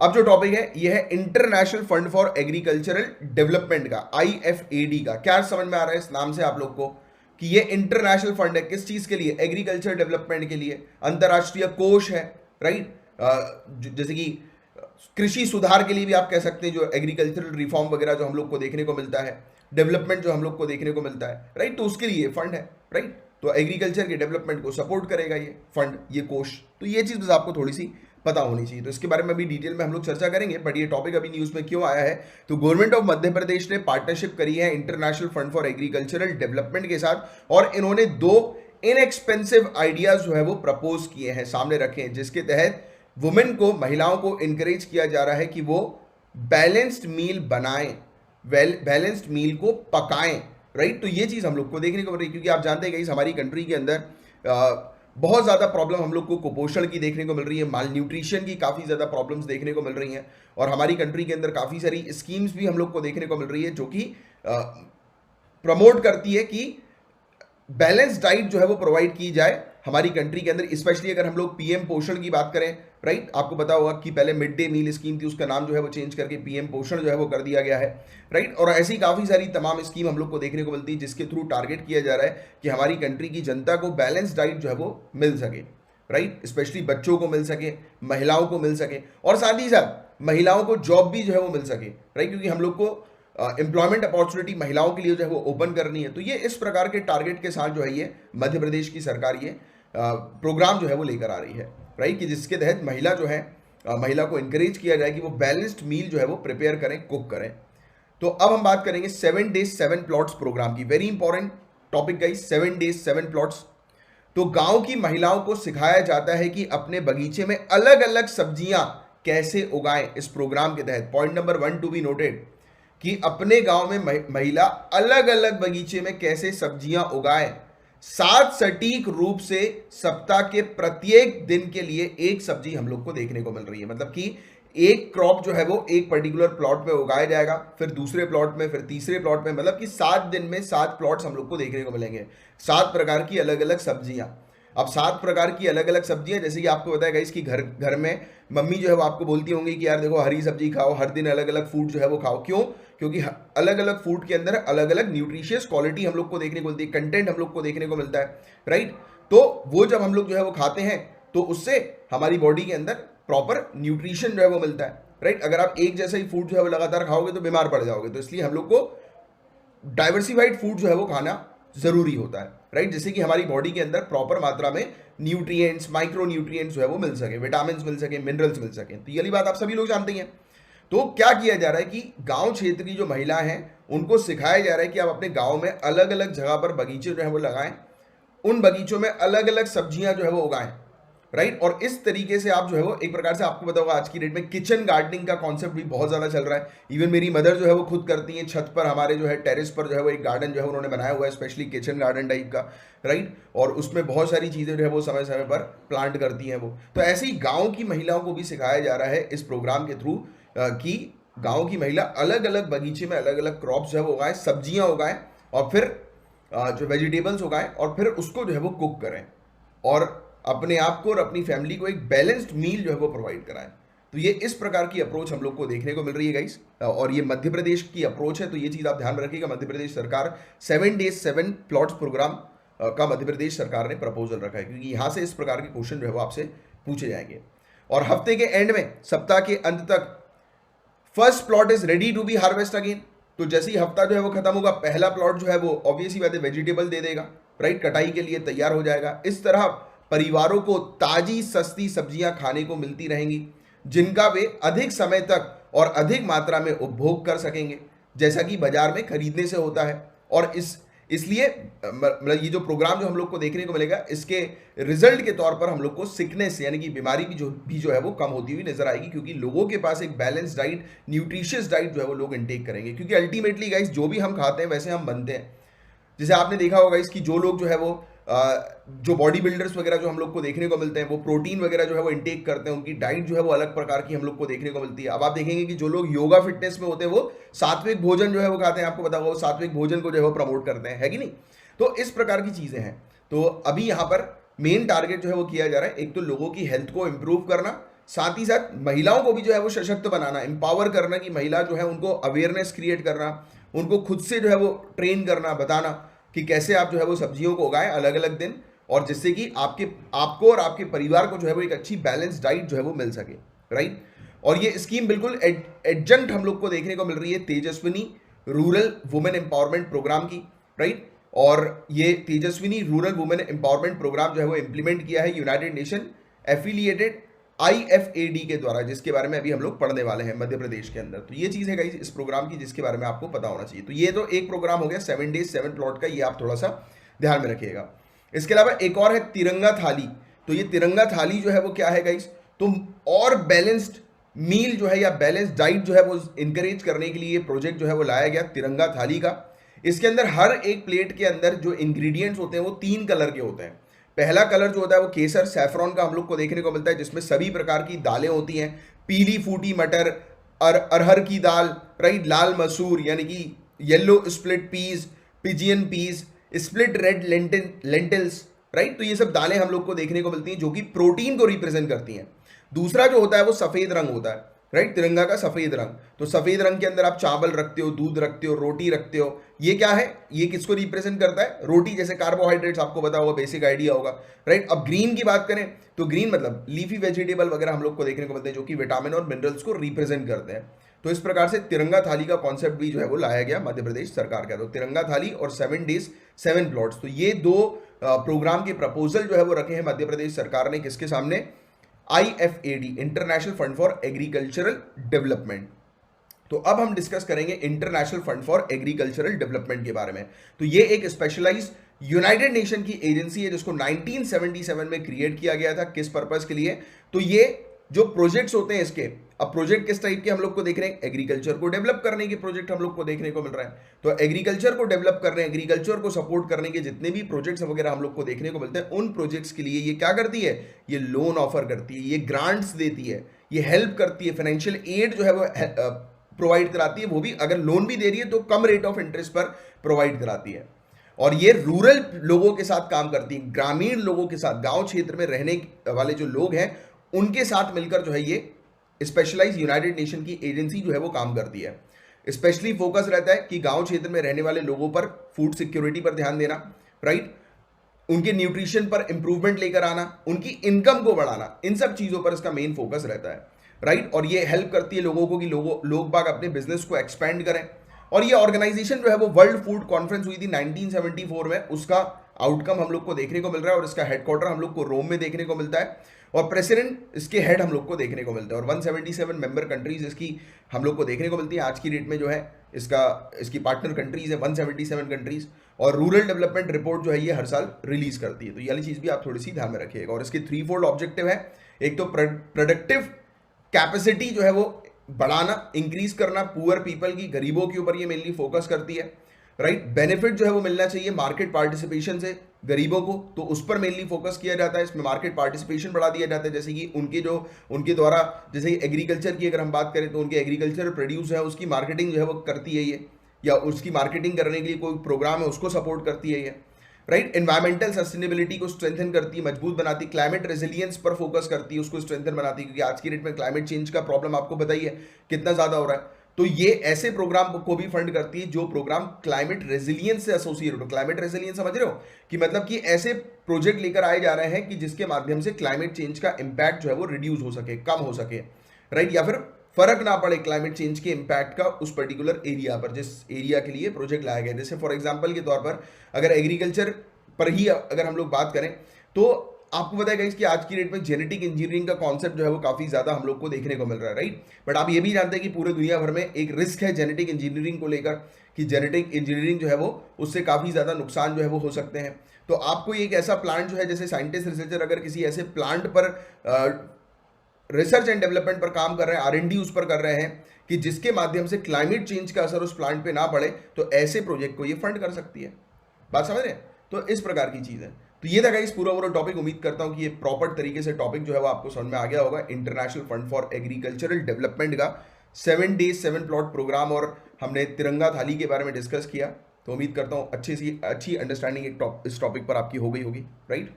अब जो टॉपिक है ये है international fund for agricultural development का, IFAD का। क्या समझ में आ रहा है इस नाम से आप लोग को कि ये इंटरनेशनल फंड है किस चीज के लिए? एग्रीकल्चर डेवलपमेंट के लिए। अंतरराष्ट्रीय कोष है, राइट। जैसे कि कृषि सुधार के लिए भी आप कह सकते हैं, जो एग्रीकल्चरल रिफॉर्म वगैरह जो हम लोग को देखने को मिलता है, डेवलपमेंट जो हम लोग को देखने को मिलता है, राइट। तो उसके लिए फंड है, राइट। तो एग्रीकल्चर के डेवलपमेंट को सपोर्ट करेगा ये फंड, ये कोष। तो ये चीज बस आपको थोड़ी सी पता होनी चाहिए। तो इसके बारे में अभी डिटेल में हम लोग चर्चा करेंगे, बट ये टॉपिक अभी न्यूज में क्यों आया है, तो गवर्नमेंट ऑफ मध्य प्रदेश ने पार्टनरशिप करी है international fund for agricultural development के साथ, और इन्होंने 2 इनएक्सपेंसिव आइडियाज जो है वो प्रपोज किए हैं, सामने रखे हैं, जिसके तहत वुमेन को, महिलाओं को इनकरेज किया जा रहा है कि वो बैलेंस्ड मील बनाएं, बैलेंस्ड मील को पकाएं, राइट। तो ये चीज हम लोग को देखने को मिल रही है, क्योंकि आप जानते हैं कि हमारी कंट्री के अंदर बहुत ज़्यादा प्रॉब्लम हम लोग को कुपोषण की देखने को मिल रही है, माल न्यूट्रिशन की काफ़ी ज़्यादा प्रॉब्लम्स देखने को मिल रही हैं, और हमारी कंट्री के अंदर काफ़ी सारी स्कीम्स भी हम लोग को देखने को मिल रही है जो कि प्रमोट करती है कि बैलेंस डाइट जो है वो प्रोवाइड की जाए हमारी कंट्री के अंदर। स्पेशली अगर हम लोग पीएम पोषण की बात करें, राइट, आपको पता होगा कि पहले मिड डे मील स्कीम थी, उसका नाम जो है वो चेंज करके पीएम पोषण जो है वो कर दिया गया है, राइट। और ऐसी काफ़ी सारी तमाम स्कीम हम लोग को देखने को मिलती है जिसके थ्रू टारगेट किया जा रहा है कि हमारी कंट्री की जनता को बैलेंस डाइट जो है वो मिल सके, राइट। स्पेशली बच्चों को मिल सके, महिलाओं को मिल सके, और साथ ही साथ महिलाओं को जॉब भी जो है वो मिल सके, राइट, क्योंकि हम लोग को एम्प्लॉयमेंट अपॉर्चुनिटी महिलाओं के लिए जो है वो ओपन करनी है। तो ये इस प्रकार के टारगेट के साथ जो है ये मध्य प्रदेश की सरकार ये प्रोग्राम जो है वो लेकर आ रही है, राइट, कि जिसके तहत महिला जो है, महिला को इंकरेज किया जाए कि वो बैलेंस्ड मील जो है वो प्रिपेयर करें, कुक करें। तो अब हम बात करेंगे 7 days 7 plots प्रोग्राम की। Very important topic guys, 7 days 7 plots। तो गांव की महिलाओं को सिखाया जाता है कि अपने बगीचे में अलग अलग सब्जियां कैसे उगाएं इस प्रोग्राम के तहत। Point number 1 to be noted कि अपने गांव में महिला अलग अलग बगीचे में कैसे सब्जियां उगाएं, साथ सटीक रूप से सप्ताह के प्रत्येक दिन के लिए एक सब्जी हम लोग को देखने को मिल रही है। मतलब कि एक क्रॉप जो है वो एक पर्टिकुलर प्लॉट में उगाया जाएगा, फिर दूसरे प्लॉट में, फिर तीसरे प्लॉट में, मतलब कि 7 दिन में 7 प्लॉट्स हम लोग को देखने को मिलेंगे, 7 प्रकार की अलग अलग सब्जियां। अब 7 प्रकार की अलग अलग सब्जियां, जैसे कि आपको बताया इसकी घर में मम्मी जो है वो आपको बोलती होंगी कि यार देखो हरी सब्जी खाओ, हर दिन अलग अलग फूड जो है वो खाओ। क्यों? क्योंकि अलग अलग फूड के अंदर अलग अलग न्यूट्रिशियस क्वालिटी हम लोग को देखने को मिलती है, कंटेंट हम लोग को देखने को मिलता है, राइट। तो वो जब हम लोग जो है वो खाते हैं तो उससे हमारी बॉडी के अंदर प्रॉपर न्यूट्रिशन जो है वो मिलता है, राइट। अगर आप एक जैसा ही फूड जो है वो लगातार खाओगे तो बीमार पड़ जाओगे। तो इसलिए हम लोग को डाइवर्सिफाइड फूड जो है वो खाना जरूरी होता है, राइट, जिससे कि हमारी बॉडी के अंदर प्रॉपर मात्रा में न्यूट्रिएंट्स, माइक्रो न्यूट्रिएंट्स जो है वो मिल सके, विटामिन मिल सके, मिनरल्स मिल सके। तो ये वाली बात आप सभी लोग जानते हैं। तो क्या किया जा रहा है कि गांव क्षेत्र की जो महिला हैं उनको सिखाया जा रहा है कि आप अपने गांव में अलग अलग जगह पर बगीचे जो है वो लगाएं, उन बगीचों में अलग अलग सब्जियां जो है वो उगाएं, राइट। और इस तरीके से आप जो है वो एक प्रकार से, आपको पता होगा आज की डेट में किचन गार्डनिंग का कॉन्सेप्ट भी बहुत ज़्यादा चल रहा है। इवन मेरी मदर जो है वो खुद करती हैं, छत पर हमारे जो है टेरेस पर जो है वो एक गार्डन जो है उन्होंने बनाया हुआ है, स्पेशली किचन गार्डन टाइप का, राइट। और उसमें बहुत सारी चीज़ें जो है वो समय समय पर प्लांट करती हैं वो। तो ऐसे ही गाँव की महिलाओं को भी सिखाया जा रहा है इस प्रोग्राम के थ्रू कि गाँव की महिला अलग अलग बगीचे में अलग अलग क्रॉप्स जो है वो उगाएं, सब्जियाँ उगाएं, और फिर जो वेजिटेबल्स उगाएं, और फिर उसको जो है वो कुक करें, और अपने आप को और अपनी फैमिली को एक बैलेंस्ड मील जो है वो प्रोवाइड कराएं। तो ये इस प्रकार की अप्रोच हम लोग को देखने को मिल रही है गाइस, और ये मध्य प्रदेश की अप्रोच है। तो ये चीज़ आप ध्यान में रखिएगा, मध्य प्रदेश सरकार 7 days 7 plots प्रोग्राम का मध्य प्रदेश सरकार ने प्रपोजल रखा है, क्योंकि यहाँ से इस प्रकार के क्वेश्चन जो है वो आपसे पूछे जाएंगे। और हफ्ते के एंड में, सप्ताह के अंत तक, first plot is ready to be harvest again. तो जैसे ही हफ्ता जो है वो खत्म होगा, पहला प्लॉट जो है वो ऑब्वियसली बात है वेजिटेबल दे देगा, राइट, कटाई के लिए तैयार हो जाएगा। इस तरह परिवारों को ताजी सस्ती सब्जियां खाने को मिलती रहेंगी, जिनका वे अधिक समय तक और अधिक मात्रा में उपभोग कर सकेंगे, जैसा कि बाजार में खरीदने से होता है। और इसलिए मतलब ये जो प्रोग्राम जो हम लोग को देखने को मिलेगा, इसके रिजल्ट के तौर पर हम लोग को सिकनेस यानी कि बीमारी भी जो है वो कम होती हुई नजर आएगी, क्योंकि लोगों के पास एक बैलेंस डाइट, न्यूट्रिशियस डाइट जो है वो लोग इनटेक करेंगे। क्योंकि अल्टीमेटली गाइस जो भी हम खाते हैं वैसे हम बनते हैं। जैसे आपने देखा होगा इसकी, जो लोग जो है वो जो बॉडी बिल्डर्स वगैरह जो हम लोग को देखने को मिलते हैं, वो प्रोटीन वगैरह जो है वो इनटेक करते हैं, उनकी डाइट जो है वो अलग प्रकार की हम लोग को देखने को मिलती है। अब आप देखेंगे कि जो लोग योगा फिटनेस में होते हैं वो सात्विक भोजन जो है वो खाते हैं, आपको पता होगा, वो सात्विक भोजन को जो है वो प्रमोट करते हैं, है कि नहीं। तो इस प्रकार की चीजें हैं। तो अभी यहाँ पर मेन टारगेट जो है वो किया जा रहा है, एक तो लोगों की हेल्थ को इंप्रूव करना, साथ ही साथ महिलाओं को भी जो है वो सशक्त बनाना, एम्पावर करना, कि महिला जो है उनको अवेयरनेस क्रिएट करना, उनको खुद से जो है वो ट्रेन करना, बताना कि कैसे आप जो है वो सब्जियों को उगाएं अलग अलग दिन, और जिससे कि आपको और आपके परिवार को जो है वो एक अच्छी बैलेंस डाइट जो है वो मिल सके, राइट। और ये स्कीम बिल्कुल एडजंक्ट हम लोग को देखने को मिल रही है Tejaswini rural women empowerment program की, राइट। और ये Tejaswini rural women empowerment program जो है वो इंप्लीमेंट किया है यूनाइटेड नेशन एफिलिएटेड IFAD के द्वारा, जिसके बारे में अभी हम लोग पढ़ने वाले हैं मध्य प्रदेश के अंदर। तो ये चीज़ है गाइस इस प्रोग्राम की, जिसके बारे में आपको पता होना चाहिए। तो ये तो एक प्रोग्राम हो गया 7 days 7 प्लॉट का, ये आप थोड़ा सा ध्यान में रखिएगा। इसके अलावा एक और है तिरंगा थाली। तो ये तिरंगा थाली जो है वो क्या है गाइस, तो और बैलेंस्ड मील जो है या बैलेंस डाइट जो है वो इंकरेज करने के लिए ये प्रोजेक्ट जो है वो लाया गया तिरंगा थाली का। इसके अंदर हर एक प्लेट के अंदर जो इंग्रेडिएंट्स होते हैं वो 3 कलर के होते हैं। पहला कलर जो होता है वो केसर सैफरॉन का हम लोग को देखने को मिलता है, जिसमें सभी प्रकार की दालें होती हैं, पीली फूटी मटर, अरहर की दाल, राइट, लाल मसूर यानी कि yellow split peas, pigeon peas, split red lentils, right. तो ये सब दालें हम लोग को देखने को मिलती हैं जो कि प्रोटीन को रिप्रेजेंट करती हैं। दूसरा जो होता है वो सफेद रंग होता है, राइट, तिरंगा का सफेद रंग। तो सफेद रंग के अंदर आप चावल रखते हो, दूध रखते हो, रोटी रखते हो। ये क्या है, ये किसको रिप्रेजेंट करता है, रोटी, जैसे कार्बोहाइड्रेट्स आपको पता होगा, बेसिक आइडिया होगा, राइट। अब ग्रीन की बात करें तो ग्रीन मतलब लीफी वेजिटेबल वगैरह हम लोग को देखने को मिलते हैं जो कि विटामिन और मिनरल्स को रिप्रेजेंट करते हैं। तो इस प्रकार से तिरंगा थाली का कॉन्सेप्ट भी जो है वो लाया गया मध्य प्रदेश सरकार का। तो तिरंगा थाली और 7 days 7 प्लॉट्स, तो ये दो प्रोग्राम के प्रपोजल जो है वो रखे हैं मध्य प्रदेश सरकार ने किसके सामने, IFAD, international fund for agricultural development. तो अब हम डिस्कस करेंगे international fund for agricultural development के बारे में। तो ये एक स्पेशलाइज्ड यूनाइटेड नेशन की एजेंसी है जिसको 1977 में क्रिएट किया गया था। किस पर्पस के लिए, तो ये जो प्रोजेक्ट्स होते हैं इसके, अब प्रोजेक्ट किस टाइप के हम लोग को देख रहे हैं, एग्रीकल्चर को डेवलप करने के प्रोजेक्ट हम लोग को देखने को मिल रहा है। तो एग्रीकल्चर को डेवलप कर रहे हैं, एग्रीकल्चर को सपोर्ट करने के जितने भी प्रोजेक्ट्स वगैरह हम लोग को देखने को मिलते हैं, उन प्रोजेक्ट्स के लिए ये क्या करती है, ये लोन ऑफर करती है, ये ग्रांट्स देती है, ये हेल्प करती है, फाइनेंशियल एड जो है वो प्रोवाइड कराती है, वो भी अगर लोन भी दे रही है तो कम रेट ऑफ इंटरेस्ट पर प्रोवाइड कराती है। और ये रूरल लोगों के साथ काम करती है, ग्रामीण लोगों के साथ, गांव क्षेत्र में रहने वाले जो लोग हैं उनके साथ मिलकर जो है ये स्पेशलाइज यूनाइटेड नेशन की एजेंसी जो है वो काम करती है। स्पेशली फोकस रहता है कि गांव क्षेत्र में रहने वाले लोगों पर फूड सिक्योरिटी पर ध्यान देना, राइट, उनके न्यूट्रिशन पर इंप्रूवमेंट लेकर आना, उनकी इनकम को बढ़ाना, इन सब चीजों पर इसका मेन फोकस रहता है, राइट। और ये हेल्प करती है लोगों को कि लोग बाग अपने बिजनेस को एक्सपेंड करें। और ये ऑर्गेनाइजेशन जो है वो वर्ल्ड फूड कॉन्फ्रेंस हुई थी 1974 में, उसका आउटकम हम लोग को देखने को मिल रहा है। और इसका हेडक्वार्टर हम लोग को रोम में देखने को मिलता है, और प्रेसिडेंट इसके हेड हम लोग को देखने को मिलता है। और 177 मेंबर कंट्रीज इसकी हम लोग को देखने को मिलती है। आज की डेट में जो है इसकी पार्टनर कंट्रीज है 177 कंट्रीज। और रूरल डेवलपमेंट रिपोर्ट जो है ये हर साल रिलीज करती है। तो ये वाली चीज भी आप थोड़ी सी ध्यान में रखिएगा। और इसके 3-fold ऑब्जेक्टिव है, एक तो प्रोडक्टिव कैपेसिटी जो है वो बढ़ाना, इंक्रीज करना, पुअर पीपल की, गरीबों के ऊपर ये मेनली फोकस करती है, राइट। बेनिफिट जो है वो मिलना चाहिए मार्केट पार्टिसिपेशन से गरीबों को, तो उस पर मेनली फोकस किया जाता है। इसमें मार्केट पार्टिसिपेशन बढ़ा दिया जाता है, जैसे कि उनके द्वारा, जैसे एग्रीकल्चर की अगर हम बात करें तो उनके एग्रीकल्चर प्रोड्यूस है उसकी मार्केटिंग जो है वो करती है ये, या उसकी मार्केटिंग करने के लिए कोई प्रोग्राम है उसको सपोर्ट करती है ये, राइट। एनवायरमेंटल सस्टेनेबिलिटी को स्ट्रेंथन करती है, मजबूत बनाती है, क्लाइमेट रेजिलियंस पर फोकस करती है, उसको स्ट्रेंथन बनाती है, क्योंकि आज की डेट में क्लाइमेट चेंज का प्रॉब्लम आपको बताइए कितना ज्यादा हो रहा है। तो ये ऐसे प्रोग्राम को भी फंड करती है जो प्रोग्राम क्लाइमेट रेजिलियंस से एसोसिएटेड हो। क्लाइमेट रेजिलियंस समझ रहे हो, कि मतलब कि ऐसे प्रोजेक्ट लेकर आए जा रहे हैं कि जिसके माध्यम से क्लाइमेट चेंज का इंपैक्ट जो है वो रिड्यूस हो सके, कम हो सके, राइट, या फिर फर्क ना पड़े क्लाइमेट चेंज के इंपैक्ट का उस पर्टिकुलर एरिया पर, जिस एरिया के लिए प्रोजेक्ट लाया गया। जैसे फॉर एग्जांपल के तौर पर अगर एग्रीकल्चर पर ही अगर हम लोग बात करें तो आपको पता है कि आज की डेट में जेनेटिक इंजीनियरिंग का कॉन्सेप्ट जो है वो काफी ज्यादा हम लोग को देखने को मिल रहा है, राइट। बट आप ये भी जानते हैं कि पूरे दुनिया भर में एक रिस्क है जेनेटिक इंजीनियरिंग को लेकर, कि जेनेटिक इंजीनियरिंग जो है वो उससे काफी ज्यादा नुकसान जो है वो हो सकते हैं। तो आपको एक ऐसा प्लांट जो है, जैसे साइंटिस्ट रिसर्चर अगर किसी ऐसे प्लांट पर रिसर्च एंड डेवलपमेंट पर काम कर रहे हैं, R&D उस पर कर रहे हैं कि जिसके माध्यम से क्लाइमेट चेंज का असर उस प्लांट पे ना पड़े, तो ऐसे प्रोजेक्ट को ये फंड कर सकती है। बात समझ रहे हैं? तो इस प्रकार की चीज है। तो ये था गाइस पूरा टॉपिक। उम्मीद करता हूं कि ये प्रॉपर तरीके से टॉपिक जो है वो आपको समझ में आ गया होगा। International fund for agricultural development का 7 days 7 प्लॉट प्रोग्राम, और हमने तिरंगा थाली के बारे में डिस्कस किया। तो उम्मीद करता हूं अच्छी अंडरस्टैंडिंग इस टॉपिक पर आपकी हो गई होगी, राइट।